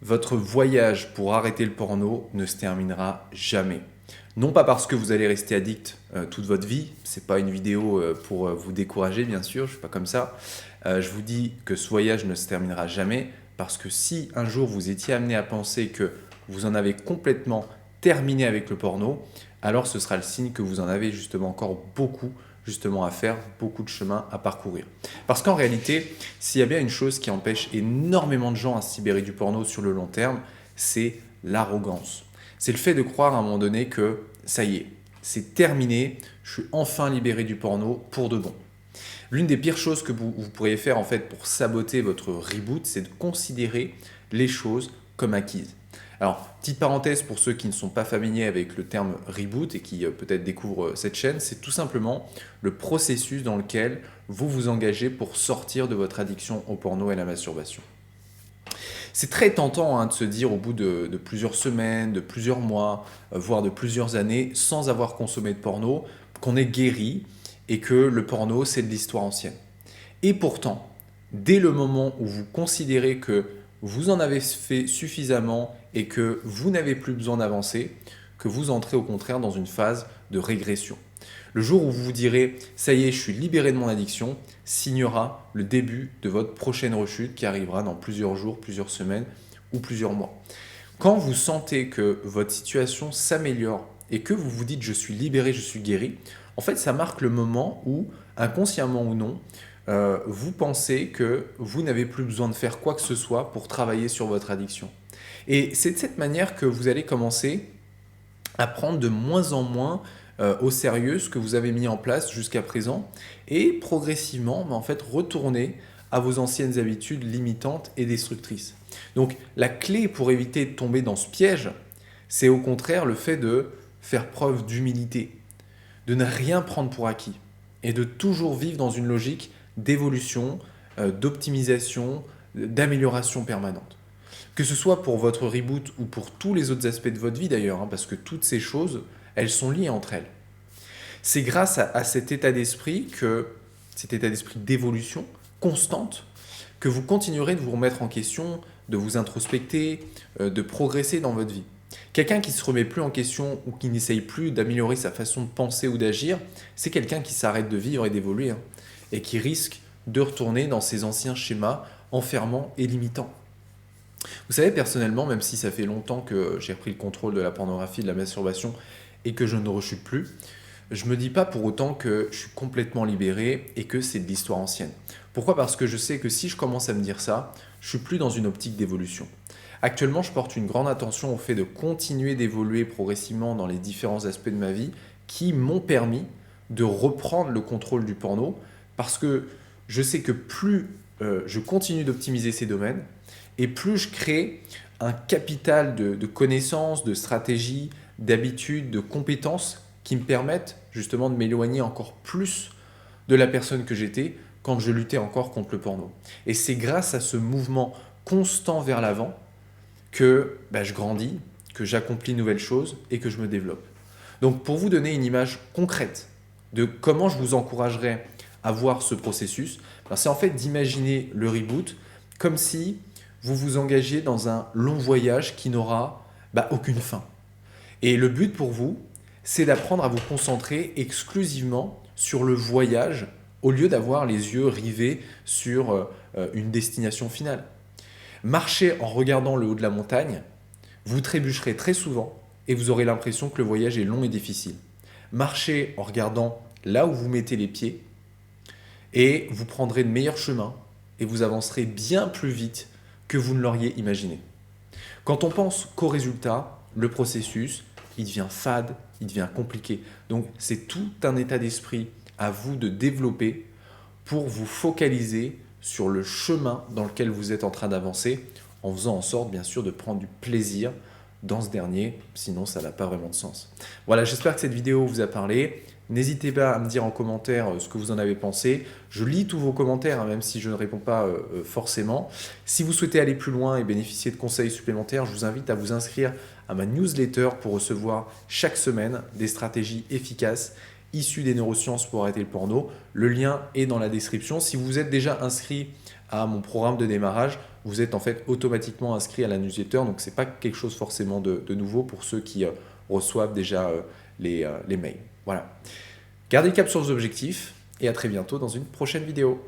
votre voyage pour arrêter le porno ne se terminera jamais. Non pas parce que vous allez rester addict toute votre vie, c'est pas une vidéo pour vous décourager bien sûr, je suis pas comme ça. Je vous dis que ce voyage ne se terminera jamais parce que si un jour vous étiez amené à penser que vous en avez complètement terminé avec le porno, alors ce sera le signe que vous en avez justement encore beaucoup à faire, beaucoup de chemin à parcourir. Parce qu'en réalité, s'il y a bien une chose qui empêche énormément de gens à se libérer du porno sur le long terme, c'est l'arrogance. C'est le fait de croire à un moment donné que ça y est, c'est terminé, je suis enfin libéré du porno pour de bon. L'une des pires choses que vous pourriez faire en fait pour saboter votre reboot, c'est de considérer les choses comme acquises. Alors, petite parenthèse pour ceux qui ne sont pas familiers avec le terme reboot et qui peut-être découvrent cette chaîne, c'est tout simplement le processus dans lequel vous vous engagez pour sortir de votre addiction au porno et à la masturbation. C'est très tentant de se dire au bout de plusieurs semaines, de plusieurs mois, voire de plusieurs années, sans avoir consommé de porno, qu'on est guéri et que le porno, c'est de l'histoire ancienne. Et pourtant, dès le moment où vous considérez que vous en avez fait suffisamment et que vous n'avez plus besoin d'avancer, que vous entrez au contraire dans une phase de régression. Le jour où vous vous direz « ça y est, je suis libéré de mon addiction », signera le début de votre prochaine rechute qui arrivera dans plusieurs jours, plusieurs semaines ou plusieurs mois. Quand vous sentez que votre situation s'améliore et que vous vous dites « je suis libéré, je suis guéri », en fait, ça marque le moment où, inconsciemment ou non, vous pensez que vous n'avez plus besoin de faire quoi que ce soit pour travailler sur votre addiction. Et c'est de cette manière que vous allez commencer à prendre de moins en moins au sérieux ce que vous avez mis en place jusqu'à présent et progressivement en fait, retourner à vos anciennes habitudes limitantes et destructrices. Donc la clé pour éviter de tomber dans ce piège, c'est au contraire le fait de faire preuve d'humilité, de ne rien prendre pour acquis et de toujours vivre dans une logique d'évolution, d'optimisation, d'amélioration permanente. Que ce soit pour votre reboot ou pour tous les autres aspects de votre vie d'ailleurs, parce que toutes ces choses, elles sont liées entre elles. C'est grâce à cet état d'esprit d'évolution constante, que vous continuerez de vous remettre en question, de vous introspecter, de progresser dans votre vie. Quelqu'un qui ne se remet plus en question ou qui n'essaye plus d'améliorer sa façon de penser ou d'agir, c'est quelqu'un qui s'arrête de vivre et d'évoluer et qui risque de retourner dans ses anciens schémas enfermants et limitants. Vous savez, personnellement, même si ça fait longtemps que j'ai repris le contrôle de la pornographie, de la masturbation et que je ne rechute plus, je ne me dis pas pour autant que je suis complètement libéré et que c'est de l'histoire ancienne. Pourquoi ? Parce que je sais que si je commence à me dire ça, je suis plus dans une optique d'évolution. Actuellement, je porte une grande attention au fait de continuer d'évoluer progressivement dans les différents aspects de ma vie qui m'ont permis de reprendre le contrôle du porno parce que je sais que plus je continue d'optimiser ces domaines et plus je crée un capital de connaissances, de stratégies, d'habitudes, de compétences qui me permettent justement de m'éloigner encore plus de la personne que j'étais quand je luttais encore contre le porno. Et c'est grâce à ce mouvement constant vers l'avant que je grandis, que j'accomplis de nouvelles choses et que je me développe. Donc pour vous donner une image concrète de comment je vous encouragerais à voir ce processus, c'est en fait d'imaginer le reboot comme si vous vous engagiez dans un long voyage qui n'aura aucune fin. Et le but pour vous, c'est d'apprendre à vous concentrer exclusivement sur le voyage au lieu d'avoir les yeux rivés sur une destination finale. Marchez en regardant le haut de la montagne, vous trébucherez très souvent et vous aurez l'impression que le voyage est long et difficile. Marchez en regardant là où vous mettez les pieds et vous prendrez de meilleurs chemins et vous avancerez bien plus vite que vous ne l'auriez imaginé. Quand on pense qu'au résultat, le processus, il devient fade, il devient compliqué. Donc c'est tout un état d'esprit à vous de développer pour vous focaliser sur le chemin dans lequel vous êtes en train d'avancer en faisant en sorte bien sûr de prendre du plaisir dans ce dernier, sinon ça n'a pas vraiment de sens. Voilà, j'espère que cette vidéo vous a parlé. N'hésitez pas à me dire en commentaire ce que vous en avez pensé. Je lis tous vos commentaires, même si je ne réponds pas forcément. Si vous souhaitez aller plus loin et bénéficier de conseils supplémentaires, je vous invite à vous inscrire à ma newsletter pour recevoir chaque semaine des stratégies efficaces issues des neurosciences pour arrêter le porno. Le lien est dans la description. Si vous êtes déjà inscrit à mon programme de démarrage, vous êtes en fait automatiquement inscrit à la newsletter. Donc, ce n'est pas quelque chose forcément de nouveau pour ceux qui reçoivent déjà les mails. Voilà. Gardez le cap sur vos objectifs et à très bientôt dans une prochaine vidéo.